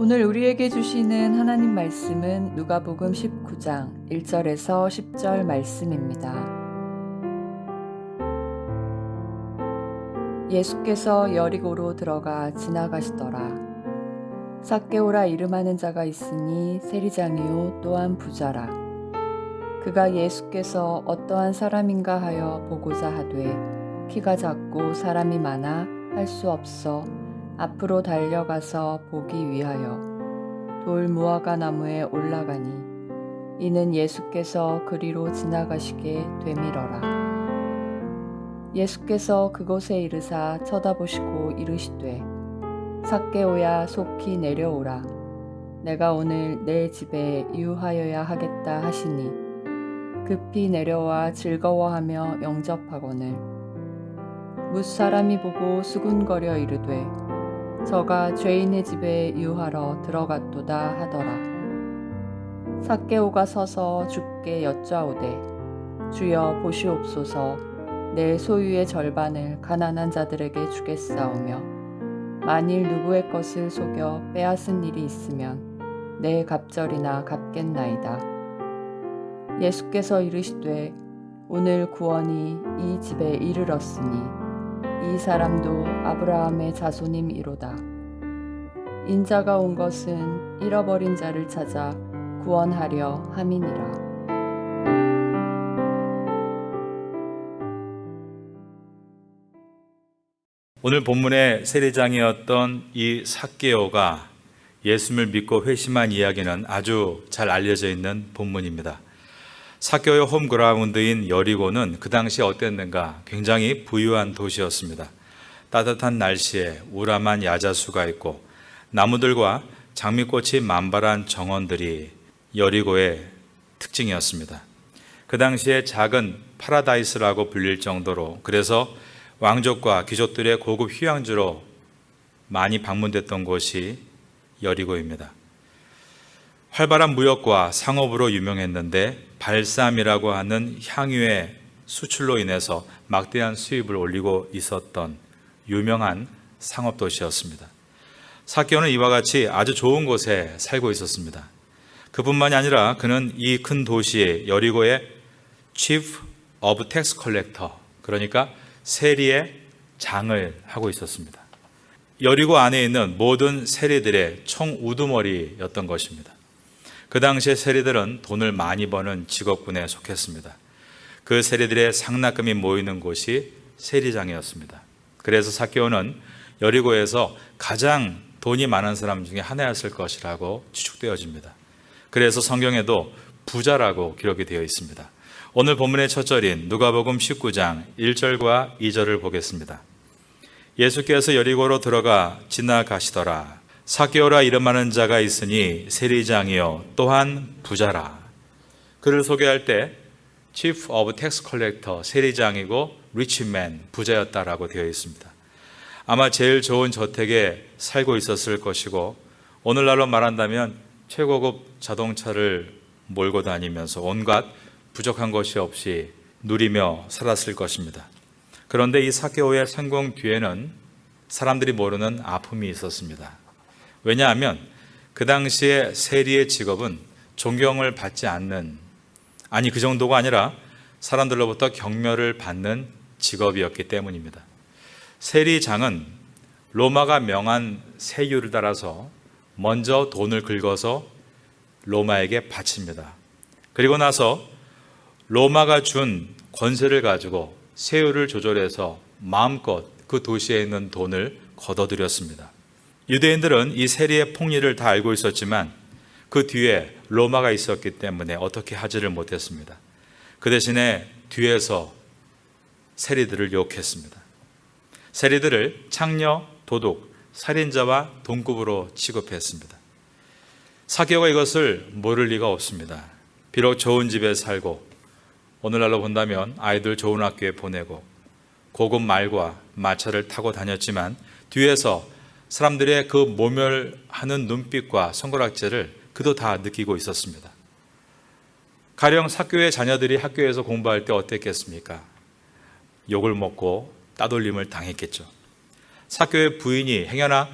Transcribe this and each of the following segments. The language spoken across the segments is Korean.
오늘 우리에게 주시는 하나님 말씀은 누가복음 19장 1절에서 10절 말씀입니다. 예수께서 여리고로 들어가 지나가시더라. 삭개오라 이름하는 자가 있으니 세리장이요 또한 부자라. 그가 예수께서 어떠한 사람인가 하여 보고자 하되 키가 작고 사람이 많아 할 수 없어 앞으로 달려가서 보기 위하여 돌 무화과 나무에 올라가니 이는 예수께서 그리로 지나가시게 되밀어라. 예수께서 그곳에 이르사 쳐다보시고 이르시되 삭개오야 속히 내려오라. 내가 오늘 내 집에 유하여야 하겠다 하시니 급히 내려와 즐거워하며 영접하거늘 뭇사람이 보고 수군거려 이르되 저가 죄인의 집에 유하러 들어갔도다 하더라. 삭개오가 서서 주께 여짜오되 주여 보시옵소서 내 소유의 절반을 가난한 자들에게 주겠사오며 만일 누구의 것을 속여 빼앗은 일이 있으면 내 갑절이나 갚겠나이다. 예수께서 이르시되 오늘 구원이 이 집에 이르렀으니 이 사람도 아브라함의 자손임이로다. 인자가 온 것은 잃어버린 자를 찾아 구원하려 함이니라. 오늘 본문의 세리장이었던 이 삭개오가 예수를 믿고 회심한 이야기는 아주 잘 알려져 있는 본문입니다. 삭개오의 홈그라운드인 여리고는 그 당시 어땠는가? 굉장히 부유한 도시였습니다. 따뜻한 날씨에 우람한 야자수가 있고 나무들과 장미꽃이 만발한 정원들이 여리고의 특징이었습니다. 그 당시에 작은 파라다이스라고 불릴 정도로, 그래서 왕족과 귀족들의 고급 휴양지로 많이 방문됐던 곳이 여리고입니다. 활발한 무역과 상업으로 유명했는데 발삼이라고 하는 향유의 수출로 인해서 막대한 수입을 올리고 있었던 유명한 상업도시였습니다. 삭개오는 이와 같이 아주 좋은 곳에 살고 있었습니다. 그뿐만이 아니라 그는 이 큰 도시의 여리고의 Chief of Tax Collector, 그러니까 세리의 장을 하고 있었습니다. 여리고 안에 있는 모든 세리들의 총 우두머리였던 것입니다. 그 당시에 세리들은 돈을 많이 버는 직업군에 속했습니다. 그 세리들의 상납금이 모이는 곳이 세리장이었습니다. 그래서 삭개오는 여리고에서 가장 돈이 많은 사람 중에 하나였을 것이라고 추측되어집니다. 그래서 성경에도 부자라고 기록이 되어 있습니다. 오늘 본문의 첫 절인 누가복음 19장 1절과 2절을 보겠습니다. 예수께서 여리고로 들어가 지나가시더라. 삭개오라 이름하는 자가 있으니 세리장이요 또한 부자라. 그를 소개할 때 Chief of Tax Collector, 세리장이고 Rich Man, 부자였다라고 되어 있습니다. 아마 제일 좋은 저택에 살고 있었을 것이고 오늘날로 말한다면 최고급 자동차를 몰고 다니면서 온갖 부족한 것이 없이 누리며 살았을 것입니다. 그런데 이 삭개오의 성공 뒤에는 사람들이 모르는 아픔이 있었습니다. 왜냐하면 그 당시에 세리의 직업은 존경을 받지 않는, 아니 그 정도가 아니라 사람들로부터 경멸을 받는 직업이었기 때문입니다. 세리장은 로마가 명한 세율을 따라서 먼저 돈을 긁어서 로마에게 바칩니다. 그리고 나서 로마가 준 권세를 가지고 세율을 조절해서 마음껏 그 도시에 있는 돈을 걷어들였습니다. 유대인들은 이 세리의 폭리를 다 알고 있었지만 그 뒤에 로마가 있었기 때문에 어떻게 하지를 못했습니다. 그 대신에 뒤에서 세리들을 유혹했습니다. 세리들을 창녀, 도둑, 살인자와 동급으로 취급했습니다. 삭개오가 이것을 모를 리가 없습니다. 비록 좋은 집에 살고 오늘날로 본다면 아이들 좋은 학교에 보내고 고급 말과 마차를 타고 다녔지만 뒤에서 사람들의 그 모멸하는 눈빛과 손가락질을 그도 다 느끼고 있었습니다. 가령 삭개오의 자녀들이 학교에서 공부할 때 어땠겠습니까? 욕을 먹고 따돌림을 당했겠죠. 삭개오의 부인이 행여나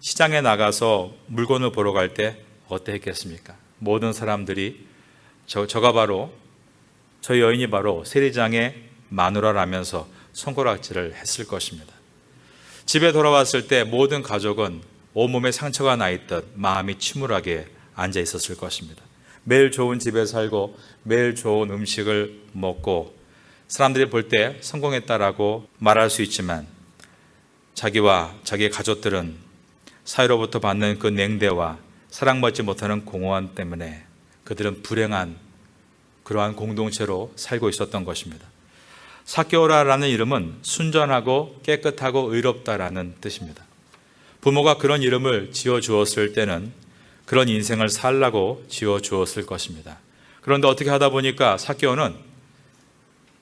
시장에 나가서 물건을 보러 갈 때 어땠겠습니까? 모든 사람들이 저가 바로, 저 여인이 바로 세리장의 마누라라면서 손가락질을 했을 것입니다. 집에 돌아왔을 때 모든 가족은 온몸에 상처가 나 있듯 마음이 침울하게 앉아 있었을 것입니다. 매일 좋은 집에 살고 매일 좋은 음식을 먹고 사람들이 볼 때 성공했다라고 말할 수 있지만 자기와 자기의 가족들은 사회로부터 받는 그 냉대와 사랑받지 못하는 공허함 때문에 그들은 불행한 그러한 공동체로 살고 있었던 것입니다. 삭개오라라는 이름은 순전하고 깨끗하고 의롭다라는 뜻입니다. 부모가 그런 이름을 지어주었을 때는 그런 인생을 살라고 지어주었을 것입니다. 그런데 어떻게 하다 보니까 삭개오는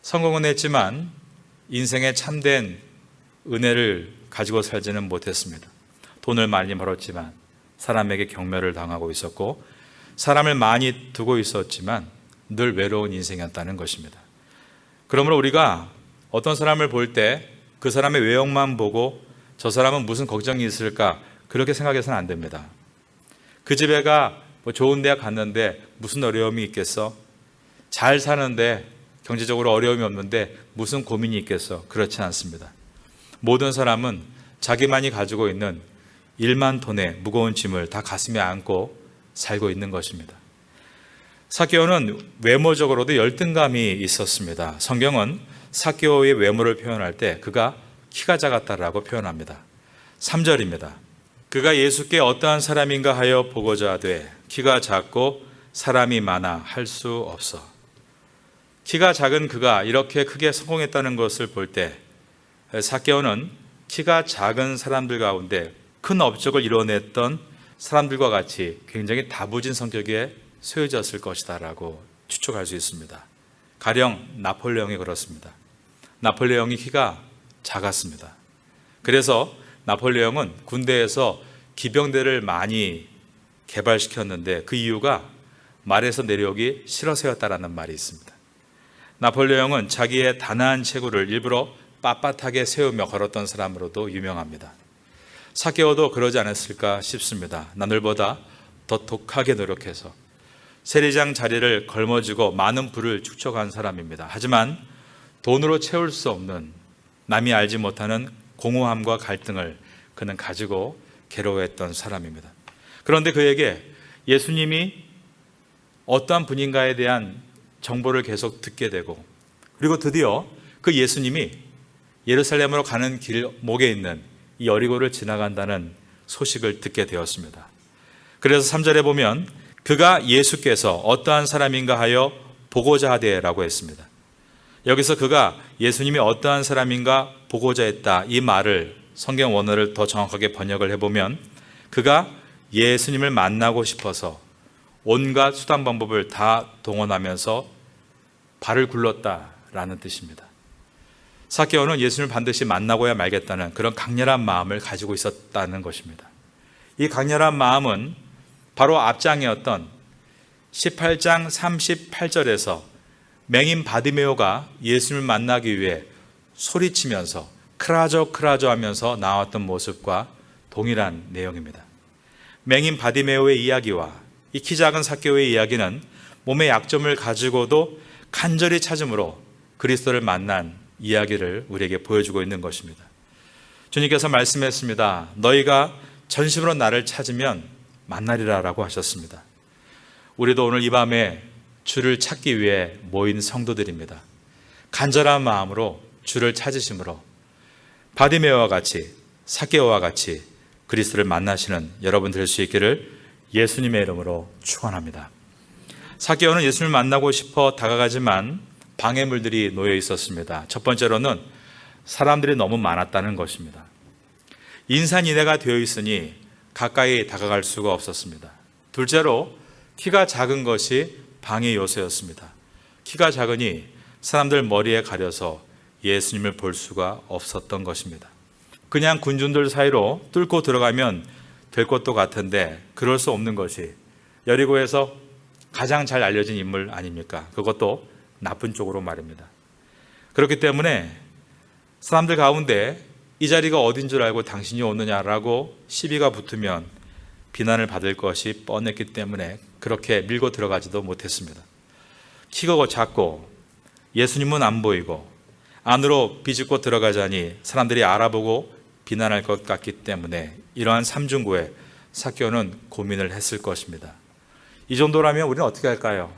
성공은 했지만 인생의 참된 은혜를 가지고 살지는 못했습니다. 돈을 많이 벌었지만 사람에게 경멸을 당하고 있었고 사람을 많이 두고 있었지만 늘 외로운 인생이었다는 것입니다. 그러므로 우리가 어떤 사람을 볼 때 그 사람의 외형만 보고 저 사람은 무슨 걱정이 있을까 그렇게 생각해서는 안 됩니다. 그 집에 좋은 대학 갔는데 무슨 어려움이 있겠어? 잘 사는데 경제적으로 어려움이 없는데 무슨 고민이 있겠어? 그렇지 않습니다. 모든 사람은 자기만이 가지고 있는 1만 톤의 무거운 짐을 다 가슴에 안고 살고 있는 것입니다. 삭개오는 외모적으로도 열등감이 있었습니다. 성경은 삭개오의 외모를 표현할 때 그가 키가 작았다라고 표현합니다. 3절입니다. 그가 예수께 어떠한 사람인가 하여 보고자 하되 키가 작고 사람이 많아 할 수 없어. 키가 작은 그가 이렇게 크게 성공했다는 것을 볼 때 삭개오는 키가 작은 사람들 가운데 큰 업적을 이뤄냈던 사람들과 같이 굉장히 다부진 성격에 쇠해졌을 것이다 라고 추측할 수 있습니다. 가령 나폴레옹이 그렇습니다. 나폴레옹이 키가 작았습니다. 그래서 나폴레옹은 군대에서 기병대를 많이 개발시켰는데 그 이유가 말에서 내려오기 싫어서였다라는 말이 있습니다. 나폴레옹은 자기의 단아한 체구를 일부러 빳빳하게 세우며 걸었던 사람으로도 유명합니다. 삭개오도 그러지 않았을까 싶습니다. 남들보다 더 독하게 노력해서 세리장 자리를 걸머쥐고 많은 부를 축적한 사람입니다. 하지만 돈으로 채울 수 없는 남이 알지 못하는 공허함과 갈등을 그는 가지고 괴로워했던 사람입니다. 그런데 그에게 예수님이 어떠한 분인가에 대한 정보를 계속 듣게 되고 그리고 드디어 그 예수님이 예루살렘으로 가는 길목에 있는 이 여리고를 지나간다는 소식을 듣게 되었습니다. 그래서 3절에 보면 그가 예수께서 어떠한 사람인가 하여 보고자 하되라고 했습니다. 여기서 그가 예수님이 어떠한 사람인가 보고자 했다 이 말을 성경 원어를 더 정확하게 번역을 해보면 그가 예수님을 만나고 싶어서 온갖 수단 방법을 다 동원하면서 발을 굴렀다라는 뜻입니다. 삭개오는 예수님을 반드시 만나고야 말겠다는 그런 강렬한 마음을 가지고 있었다는 것입니다. 이 강렬한 마음은 바로 앞장이었던 18장 38절에서 맹인 바디메오가 예수님을 만나기 위해 소리치면서 크라저 크라저 하면서 나왔던 모습과 동일한 내용입니다. 맹인 바디메오의 이야기와 이 키 작은 삭개오의 이야기는 몸의 약점을 가지고도 간절히 찾음으로 그리스도를 만난 이야기를 우리에게 보여주고 있는 것입니다. 주님께서 말씀했습니다. 너희가 전심으로 나를 찾으면 만나리라 라고 하셨습니다. 우리도 오늘 이 밤에 주를 찾기 위해 모인 성도들입니다. 간절한 마음으로 주를 찾으심으로 바디메오와 같이 삭개오와 같이 그리스도를 만나시는 여러분 될 수 있기를 예수님의 이름으로 축원합니다. 삭개오는 예수님을 만나고 싶어 다가가지만 방해물들이 놓여 있었습니다. 첫 번째로는 사람들이 너무 많았다는 것입니다. 인산인해가 되어 있으니 가까이 다가갈 수가 없었습니다. 둘째로 키가 작은 것이 방해 요소였습니다. 키가 작으니 사람들 머리에 가려서 예수님을 볼 수가 없었던 것입니다. 그냥 군중들 사이로 뚫고 들어가면 될 것도 같은데 그럴 수 없는 것이 여리고에서 가장 잘 알려진 인물 아닙니까? 그것도 나쁜 쪽으로 말입니다. 그렇기 때문에 사람들 가운데 이 자리가 어딘 줄 알고 당신이 오느냐라고 시비가 붙으면 비난을 받을 것이 뻔했기 때문에 그렇게 밀고 들어가지도 못했습니다. 키가 작고 예수님은 안 보이고 안으로 비집고 들어가자니 사람들이 알아보고 비난할 것 같기 때문에 이러한 삼중고에 삭개오는 고민을 했을 것입니다. 이 정도라면 우리는 어떻게 할까요?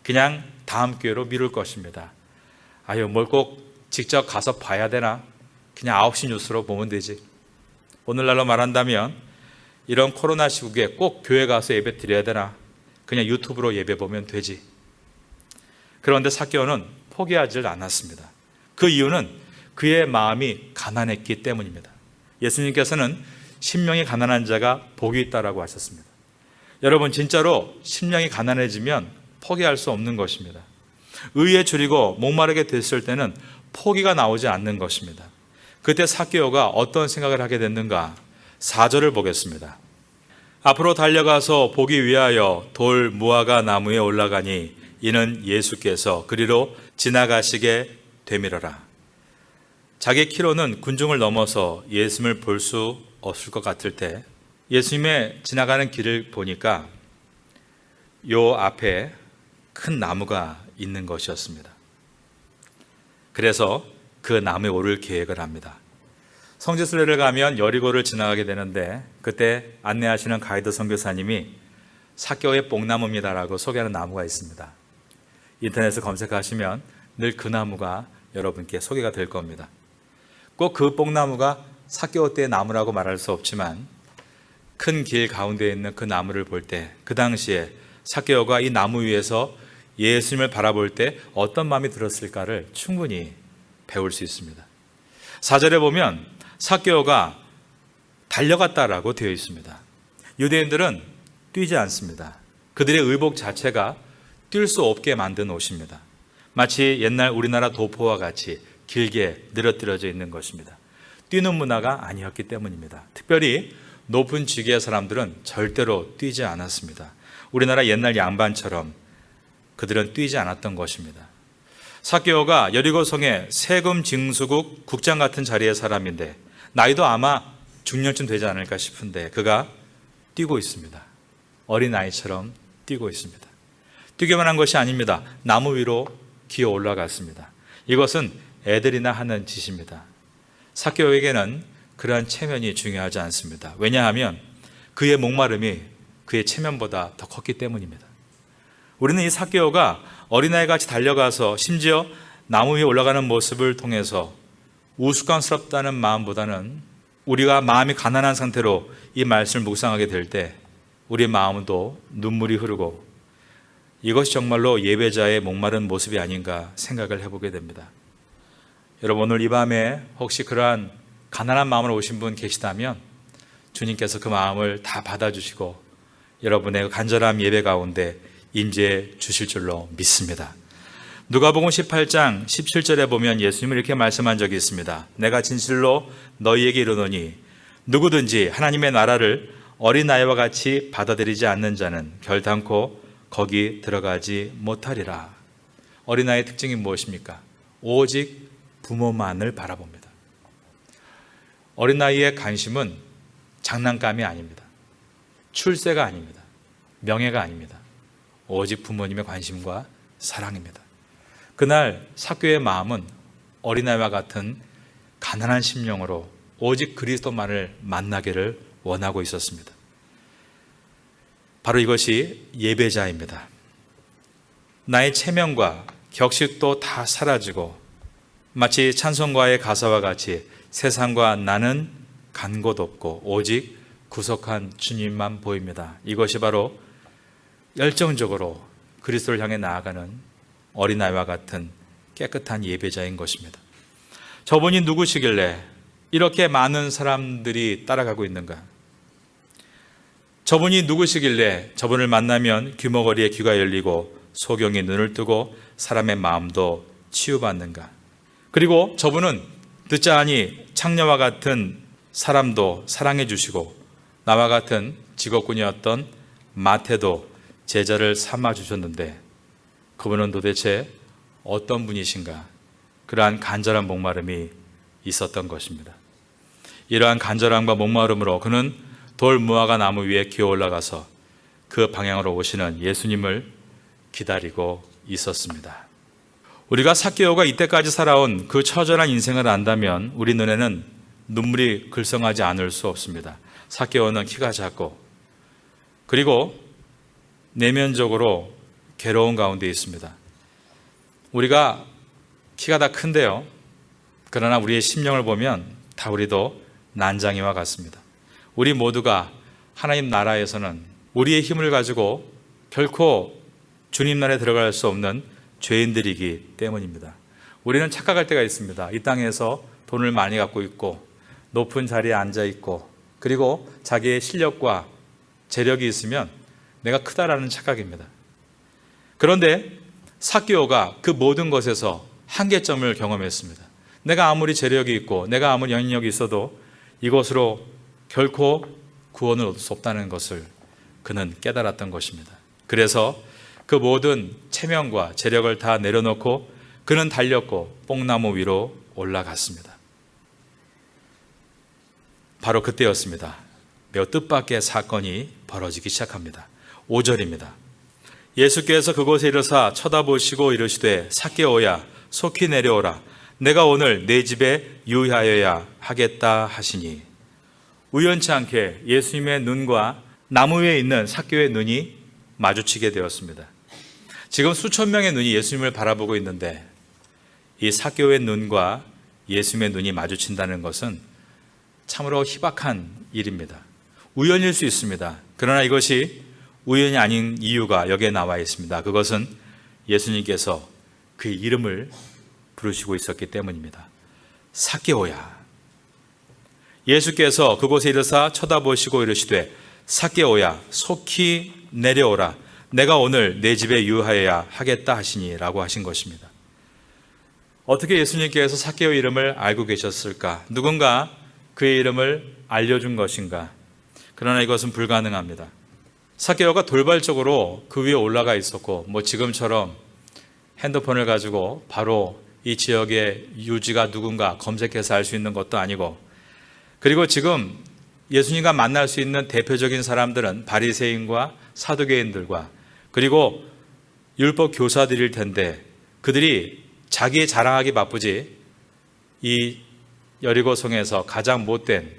그냥 다음 기회로 미룰 것입니다. 아유, 뭘 꼭 직접 가서 봐야 되나? 그냥 9시 뉴스로 보면 되지. 오늘날로 말한다면 이런 코로나 시국에 꼭 교회 가서 예배 드려야 되나? 그냥 유튜브로 예배 보면 되지. 그런데 삭개오는 포기하지 않았습니다. 그 이유는 그의 마음이 가난했기 때문입니다. 예수님께서는 심령이 가난한 자가 복이 있다라고 하셨습니다. 여러분, 진짜로 심령이 가난해지면 포기할 수 없는 것입니다. 의에 줄이고 목마르게 됐을 때는 포기가 나오지 않는 것입니다. 그때 삭개오가 어떤 생각을 하게 됐는가? 4절을 보겠습니다. 앞으로 달려가서 보기 위하여 돌 무화과 나무에 올라가니 이는 예수께서 그리로 지나가시게 되밀어라. 자기 키로는 군중을 넘어서 예수님을 볼 수 없을 것 같을 때 예수님의 지나가는 길을 보니까 요 앞에 큰 나무가 있는 것이었습니다. 그래서 그 나무에 오를 계획을 합니다. 성지순례를 가면 여리고를 지나가게 되는데 그때 안내하시는 가이드 선교사님이 삭개오의 뽕나무입니다라고 소개하는 나무가 있습니다. 인터넷에 검색하시면 늘 그 나무가 여러분께 소개가 될 겁니다. 꼭 그 뽕나무가 삭개오 때의 나무라고 말할 수 없지만 큰 길 가운데 있는 그 나무를 볼 때 그 당시에 삭개오가 이 나무 위에서 예수님을 바라볼 때 어떤 마음이 들었을까를 충분히 배울 수 있습니다. 4절에 보면 삭개오가 달려갔다라고 되어 있습니다. 유대인들은 뛰지 않습니다. 그들의 의복 자체가 뛸 수 없게 만든 옷입니다. 마치 옛날 우리나라 도포와 같이 길게 늘어뜨려져 있는 것입니다. 뛰는 문화가 아니었기 때문입니다. 특별히 높은 직위의 사람들은 절대로 뛰지 않았습니다. 우리나라 옛날 양반처럼 그들은 뛰지 않았던 것입니다. 삭개오가 여리고성의 세금 징수국 국장 같은 자리의 사람인데 나이도 아마 중년쯤 되지 않을까 싶은데 그가 뛰고 있습니다. 어린아이처럼 뛰고 있습니다. 뛰기만 한 것이 아닙니다. 나무 위로 기어 올라갔습니다. 이것은 애들이나 하는 짓입니다. 삭개오에게는 그러한 체면이 중요하지 않습니다. 왜냐하면 그의 목마름이 그의 체면보다 더 컸기 때문입니다. 우리는 이 삭개오가 어린아이같이 달려가서 심지어 나무 위에 올라가는 모습을 통해서 우스꽝스럽다는 마음보다는 우리가 마음이 가난한 상태로 이 말씀을 묵상하게 될 때 우리의 마음도 눈물이 흐르고 이것이 정말로 예배자의 목마른 모습이 아닌가 생각을 해보게 됩니다. 여러분, 오늘 이 밤에 혹시 그러한 가난한 마음으로 오신 분 계시다면 주님께서 그 마음을 다 받아주시고 여러분의 간절한 예배 가운데 임재해 주실 줄로 믿습니다. 누가복음 18장 17절에 보면 예수님은 이렇게 말씀한 적이 있습니다. 내가 진실로 너희에게 이르노니 누구든지 하나님의 나라를 어린아이와 같이 받아들이지 않는 자는 결단코 거기 들어가지 못하리라. 어린아이의 특징이 무엇입니까? 오직 부모만을 바라봅니다. 어린아이의 관심은 장난감이 아닙니다. 출세가 아닙니다. 명예가 아닙니다. 오직 부모님의 관심과 사랑입니다. 그날 삭개오의 마음은 어린아이와 같은 가난한 심령으로 오직 그리스도만을 만나기를 원하고 있었습니다. 바로 이것이 예배자입니다. 나의 체면과 격식도 다 사라지고 마치 찬송가의 가사와 같이 세상과 나는 간 곳 없고 오직 구속한 주님만 보입니다. 이것이 바로 열정적으로 그리스도를 향해 나아가는 어린아이와 같은 깨끗한 예배자인 것입니다. 저분이 누구시길래 이렇게 많은 사람들이 따라가고 있는가? 저분이 누구시길래 저분을 만나면 귀머거리에 귀가 열리고 소경이 눈을 뜨고 사람의 마음도 치유받는가? 그리고 저분은 듣자하니 창녀와 같은 사람도 사랑해 주시고 나와 같은 직업군이었던 마태도 제자를 삼아 주셨는데 그분은 도대체 어떤 분이신가? 그러한 간절한 목마름이 있었던 것입니다. 이러한 간절함과 목마름으로 그는 돌 무화과 나무 위에 기어 올라가서 그 방향으로 오시는 예수님을 기다리고 있었습니다. 우리가 삭개오가 이때까지 살아온 그 처절한 인생을 안다면 우리 눈에는 눈물이 글썽하지 않을 수 없습니다. 삭개오는 키가 작고 그리고 내면적으로 괴로운 가운데 있습니다. 우리가 키가 다 큰데요. 그러나 우리의 심령을 보면 다 우리도 난장이와 같습니다. 우리 모두가 하나님 나라에서는 우리의 힘을 가지고 결코 주님 나라에 들어갈 수 없는 죄인들이기 때문입니다. 우리는 착각할 때가 있습니다. 이 땅에서 돈을 많이 갖고 있고 높은 자리에 앉아 있고 그리고 자기의 실력과 재력이 있으면 내가 크다라는 착각입니다. 그런데 삭개오가 그 모든 것에서 한계점을 경험했습니다. 내가 아무리 재력이 있고 내가 아무리 영향력이 있어도 이것으로 결코 구원을 얻을 수 없다는 것을 그는 깨달았던 것입니다. 그래서 그 모든 체면과 재력을 다 내려놓고 그는 달렸고 뽕나무 위로 올라갔습니다. 바로 그때였습니다. 매우 뜻밖의 사건이 벌어지기 시작합니다. 5절입니다. 예수께서 그곳에 이르사 쳐다보시고 이르시되 삭개오야 속히 내려오라 내가 오늘 내 집에 유하여야 하겠다 하시니 우연치 않게 예수님의 눈과 나무 위에 있는 삭개오의 눈이 마주치게 되었습니다. 지금 수천 명의 눈이 예수님을 바라보고 있는데 이 삭개오의 눈과 예수님의 눈이 마주친다는 것은 참으로 희박한 일입니다. 우연일 수 있습니다. 그러나 이것이 우연이 아닌 이유가 여기에 나와 있습니다. 그것은 예수님께서 그의 이름을 부르시고 있었기 때문입니다. 삭개오야. 예수께서 그곳에 이르사 쳐다보시고 이르시되 삭개오야 속히 내려오라 내가 오늘 내 집에 유하여야 하겠다 하시니 라고 하신 것입니다. 어떻게 예수님께서 삭개오의 이름을 알고 계셨을까? 누군가 그의 이름을 알려준 것인가? 그러나 이것은 불가능합니다. 삭개오가 돌발적으로 그 위에 올라가 있었고 지금처럼 핸드폰을 가지고 바로 이 지역의 유지가 누군가 검색해서 알 수 있는 것도 아니고 그리고 지금 예수님과 만날 수 있는 대표적인 사람들은 바리새인과 사두개인들과 그리고 율법 교사들일 텐데 그들이 자기의 자랑하기 바쁘지 이 여리고성에서 가장 못된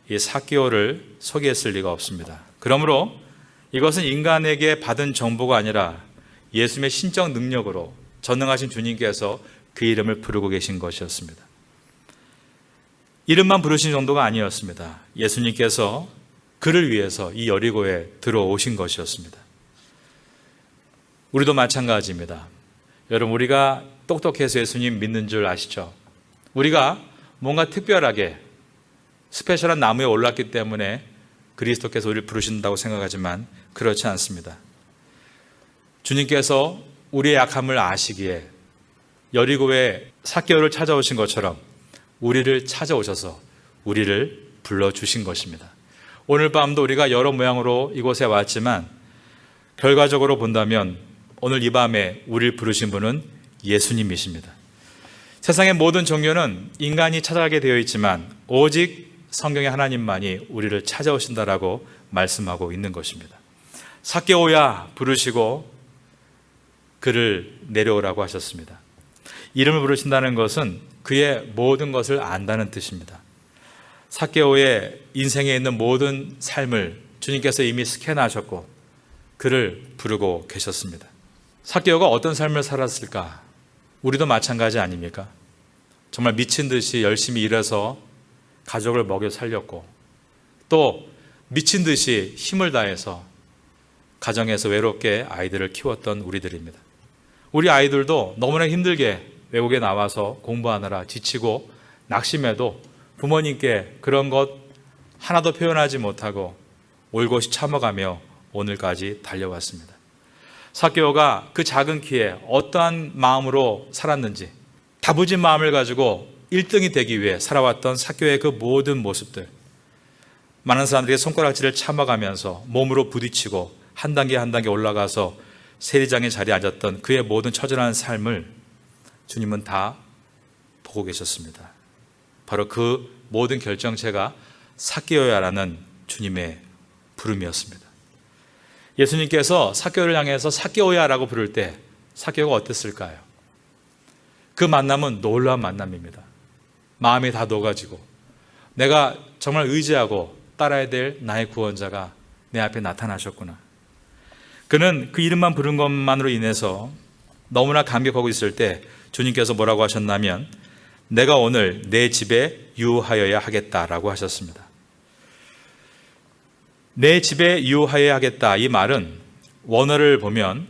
이 삭개오를 소개했을 리가 없습니다. 그러므로 이것은 인간에게 받은 정보가 아니라 예수님의 신적 능력으로 전능하신 주님께서 그 이름을 부르고 계신 것이었습니다. 이름만 부르신 정도가 아니었습니다. 예수님께서 그를 위해서 이 여리고에 들어오신 것이었습니다. 우리도 마찬가지입니다. 여러분 우리가 똑똑해서 예수님 믿는 줄 아시죠? 우리가 뭔가 특별하게 스페셜한 나무에 올랐기 때문에 그리스도께서 우리를 부르신다고 생각하지만 그렇지 않습니다. 주님께서 우리의 약함을 아시기에 여리고에 삭개오를 찾아오신 것처럼 우리를 찾아오셔서 우리를 불러주신 것입니다. 오늘 밤도 우리가 여러 모양으로 이곳에 왔지만 결과적으로 본다면 오늘 이 밤에 우리를 부르신 분은 예수님이십니다. 세상의 모든 종교는 인간이 찾아가게 되어 있지만 오직 성경의 하나님만이 우리를 찾아오신다라고 말씀하고 있는 것입니다. 삭개오야 부르시고 그를 내려오라고 하셨습니다. 이름을 부르신다는 것은 그의 모든 것을 안다는 뜻입니다. 삭개오의 인생에 있는 모든 삶을 주님께서 이미 스캔하셨고 그를 부르고 계셨습니다. 삭개오가 어떤 삶을 살았을까? 우리도 마찬가지 아닙니까? 정말 미친 듯이 열심히 일해서 가족을 먹여 살렸고 또 미친 듯이 힘을 다해서 가정에서 외롭게 아이들을 키웠던 우리들입니다. 우리 아이들도 너무나 힘들게 외국에 나와서 공부하느라 지치고 낙심해도 부모님께 그런 것 하나도 표현하지 못하고 올곧이 참아가며 오늘까지 달려왔습니다. 삭개오가 그 작은 키에 어떠한 마음으로 살았는지 다부진 마음을 가지고 1등이 되기 위해 살아왔던 삭개오의 그 모든 모습들, 많은 사람들이 손가락질을 참아가면서 몸으로 부딪히고 한 단계 한 단계 올라가서 세리장의 자리에 앉았던 그의 모든 처절한 삶을 주님은 다 보고 계셨습니다. 바로 그 모든 결정체가 삭개오야라는 주님의 부름이었습니다. 예수님께서 삭개오를 향해서 삭개오야라고 부를 때 삭개오가 어땠을까요? 그 만남은 놀라운 만남입니다. 마음이 다 녹아지고 내가 정말 의지하고 따라야 될 나의 구원자가 내 앞에 나타나셨구나. 그는 그 이름만 부른 것만으로 인해서 너무나 감격하고 있을 때 주님께서 뭐라고 하셨냐면 내가 오늘 내 집에 유하여야 하겠다라고 하셨습니다. 내 집에 유하여야 하겠다, 이 말은 원어를 보면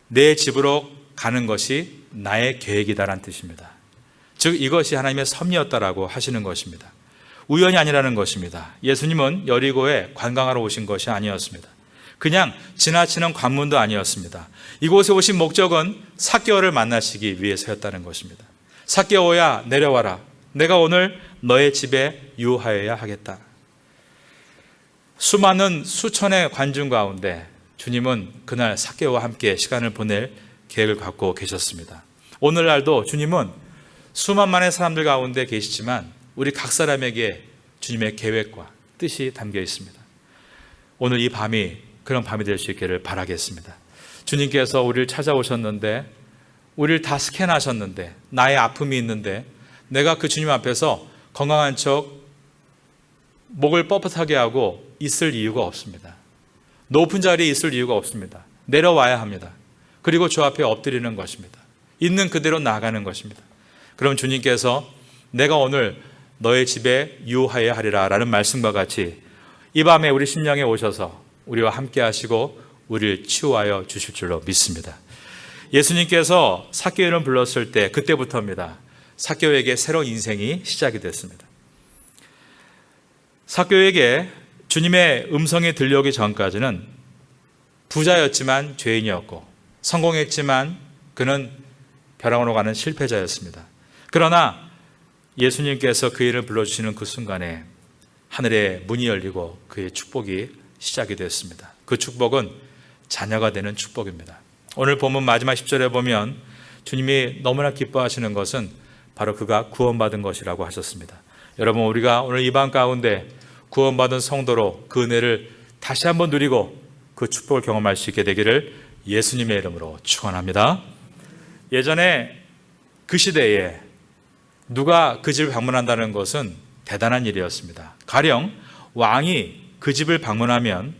내 집으로 가는 것이 나의 계획이다라는 뜻입니다. 즉 이것이 하나님의 섭리였다라고 하시는 것입니다. 우연이 아니라는 것입니다. 예수님은 여리고에 관광하러 오신 것이 아니었습니다. 그냥 지나치는 관문도 아니었습니다. 이곳에 오신 목적은 삭개오를 만나시기 위해서였다는 것입니다. 삭개오야, 내려와라. 내가 오늘 너의 집에 유하여야 하겠다. 수많은 수천의 관중 가운데 주님은 그날 삭개오와 함께 시간을 보낼 계획을 갖고 계셨습니다. 오늘날도 주님은 수만만의 사람들 가운데 계시지만 우리 각 사람에게 주님의 계획과 뜻이 담겨 있습니다. 오늘 이 밤이 그런 밤이 될 수 있기를 바라겠습니다. 주님께서 우리를 찾아오셨는데, 우리를 다 스캔하셨는데, 나의 아픔이 있는데 내가 그 주님 앞에서 건강한 척 목을 뻣뻣하게 하고 있을 이유가 없습니다. 높은 자리에 있을 이유가 없습니다. 내려와야 합니다. 그리고 주 앞에 엎드리는 것입니다. 있는 그대로 나아가는 것입니다. 그럼 주님께서 내가 오늘 너의 집에 유하여야 하리라 라는 말씀과 같이 이 밤에 우리 심령에 오셔서 우리와 함께 하시고 우리를 치유하여 주실 줄로 믿습니다. 예수님께서 삭개오를 불렀을 때 그때부터입니다. 삭개오에게 새로운 인생이 시작이 됐습니다. 삭개오에게 주님의 음성이 들려오기 전까지는 부자였지만 죄인이었고 성공했지만 그는 벼랑으로 가는 실패자였습니다. 그러나 예수님께서 그 이름을 불러주시는 그 순간에 하늘의 문이 열리고 그의 축복이 시작이 됐습니다. 그 축복은 자녀가 되는 축복입니다. 오늘 본문 마지막 10절에 보면 주님이 너무나 기뻐하시는 것은 바로 그가 구원받은 것이라고 하셨습니다. 여러분, 우리가 오늘 이 밤 가운데 구원받은 성도로 그 은혜를 다시 한번 누리고 그 축복을 경험할 수 있게 되기를 예수님의 이름으로 축원합니다. 예전에 그 시대에 누가 그 집을 방문한다는 것은 대단한 일이었습니다. 가령 왕이 그 집을 방문하면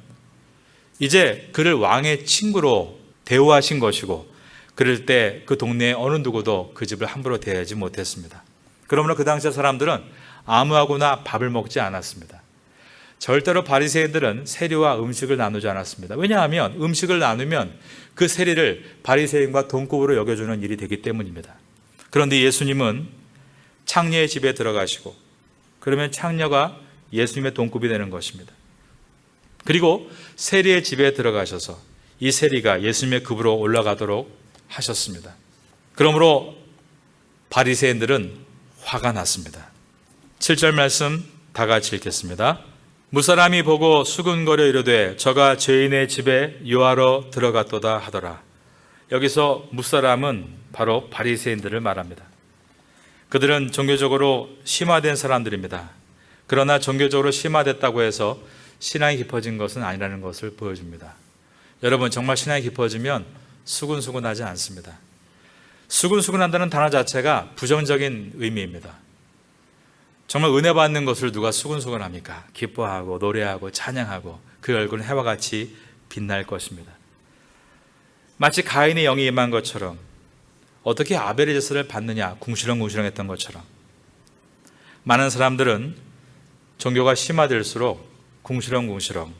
이제 그를 왕의 친구로 대우하신 것이고, 그럴 때 그 동네에 어느 누구도 그 집을 함부로 대하지 못했습니다. 그러므로 그 당시 사람들은 아무하고나 밥을 먹지 않았습니다. 절대로 바리새인들은 세리와 음식을 나누지 않았습니다. 왜냐하면 음식을 나누면 그 세리를 바리새인과 동급으로 여겨주는 일이 되기 때문입니다. 그런데 예수님은 창녀의 집에 들어가시고, 그러면 창녀가 예수님의 동급이 되는 것입니다. 그리고 세리의 집에 들어가셔서 이 세리가 예수님의 급으로 올라가도록 하셨습니다. 그러므로 바리새인들은 화가 났습니다. 7절 말씀 다 같이 읽겠습니다. 무사람이 보고 수군거려 이르되 저가 죄인의 집에 유하러 들어갔도다 하더라. 여기서 무사람은 바로 바리새인들을 말합니다. 그들은 종교적으로 심화된 사람들입니다. 그러나 종교적으로 심화됐다고 해서 신앙이 깊어진 것은 아니라는 것을 보여줍니다. 여러분, 정말 신앙이 깊어지면 수근수근하지 않습니다. 수근수근한다는 단어 자체가 부정적인 의미입니다. 정말 은혜 받는 것을 누가 수근수근합니까? 기뻐하고 노래하고 찬양하고 그 얼굴은 해와 같이 빛날 것입니다. 마치 가인의 영이 임한 것처럼, 어떻게 아벨의 제사를 받느냐 궁시렁궁시렁했던 것처럼, 많은 사람들은 종교가 심화될수록 궁시렁궁시렁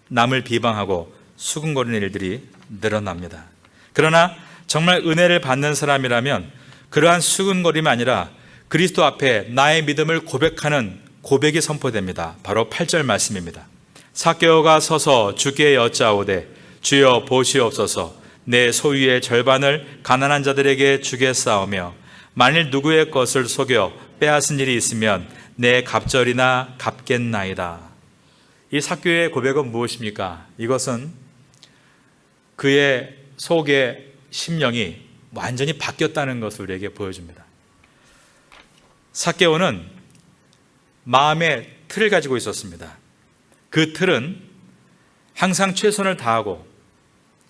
남을 비방하고 수근거리는 일들이 늘어납니다. 그러나 정말 은혜를 받는 사람이라면 그러한 수근거림이 아니라 그리스도 앞에 나의 믿음을 고백하는 고백이 선포됩니다. 바로 8절 말씀입니다. 삭개오가 서서 주께 여짜오되 주여 보시옵소서, 내 소유의 절반을 가난한 자들에게 주겠사오며 만일 누구의 것을 속여 빼앗은 일이 있으면 내 갑절이나 갚겠나이다. 이 삭개오의 고백은 무엇입니까? 이것은 그의 속의 심령이 완전히 바뀌었다는 것을 우리에게 보여줍니다. 삭개오는 마음의 틀을 가지고 있었습니다. 그 틀은 항상 최선을 다하고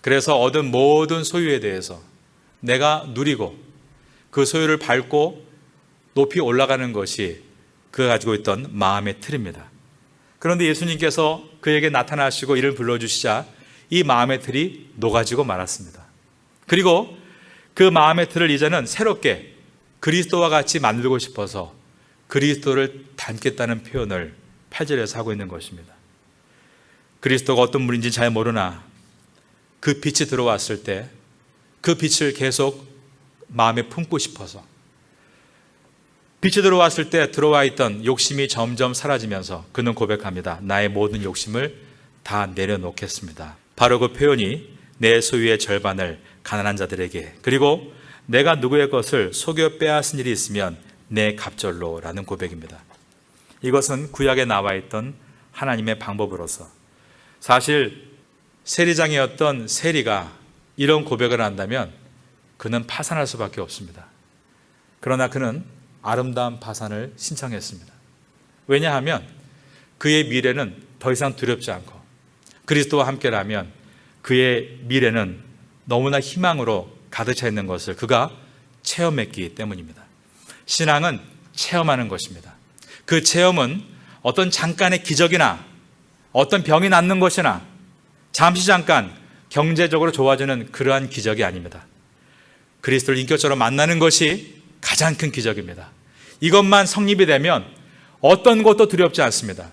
그래서 얻은 모든 소유에 대해서 내가 누리고 그 소유를 밟고 높이 올라가는 것이 그가 가지고 있던 마음의 틀입니다. 그런데 예수님께서 그에게 나타나시고 이를 불러주시자 이 마음의 틀이 녹아지고 말았습니다. 그리고 그 마음의 틀을 이제는 새롭게 그리스도와 같이 만들고 싶어서 그리스도를 닮겠다는 표현을 8절에서 하고 있는 것입니다. 그리스도가 어떤 분인지 잘 모르나 그 빛이 들어왔을 때 그 빛을 계속 마음에 품고 싶어서 빛이 들어왔을 때 들어와 있던 욕심이 점점 사라지면서 그는 고백합니다. 나의 모든 욕심을 다 내려놓겠습니다. 바로 그 표현이 내 소유의 절반을 가난한 자들에게 그리고 내가 누구의 것을 속여 빼앗은 일이 있으면 내 갑절로 라는 고백입니다. 이것은 구약에 나와 있던 하나님의 방법으로서 사실 세리장이었던 세리가 이런 고백을 한다면 그는 파산할 수밖에 없습니다. 그러나 그는 아름다운 파산을 신청했습니다. 왜냐하면 그의 미래는 더 이상 두렵지 않고 그리스도와 함께라면 그의 미래는 너무나 희망으로 가득 차 있는 것을 그가 체험했기 때문입니다. 신앙은 체험하는 것입니다. 그 체험은 어떤 잠깐의 기적이나 어떤 병이 낫는 것이나 잠시 잠깐 경제적으로 좋아지는 그러한 기적이 아닙니다. 그리스도를 인격적으로 만나는 것이 가장 큰 기적입니다. 이것만 성립이 되면 어떤 것도 두렵지 않습니다.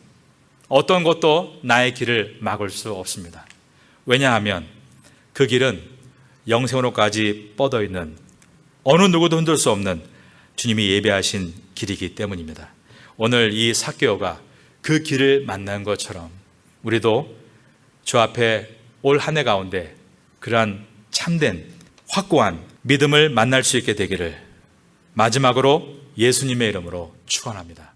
어떤 것도 나의 길을 막을 수 없습니다. 왜냐하면 그 길은 영생으로까지 뻗어 있는 어느 누구도 흔들 수 없는 주님이 예배하신 길이기 때문입니다. 오늘 이 삭개오가 그 길을 만난 것처럼 우리도 주 앞에 올 한 해 가운데 그러한 참된 확고한 믿음을 만날 수 있게 되기를 마지막으로 예수님의 이름으로 축원합니다.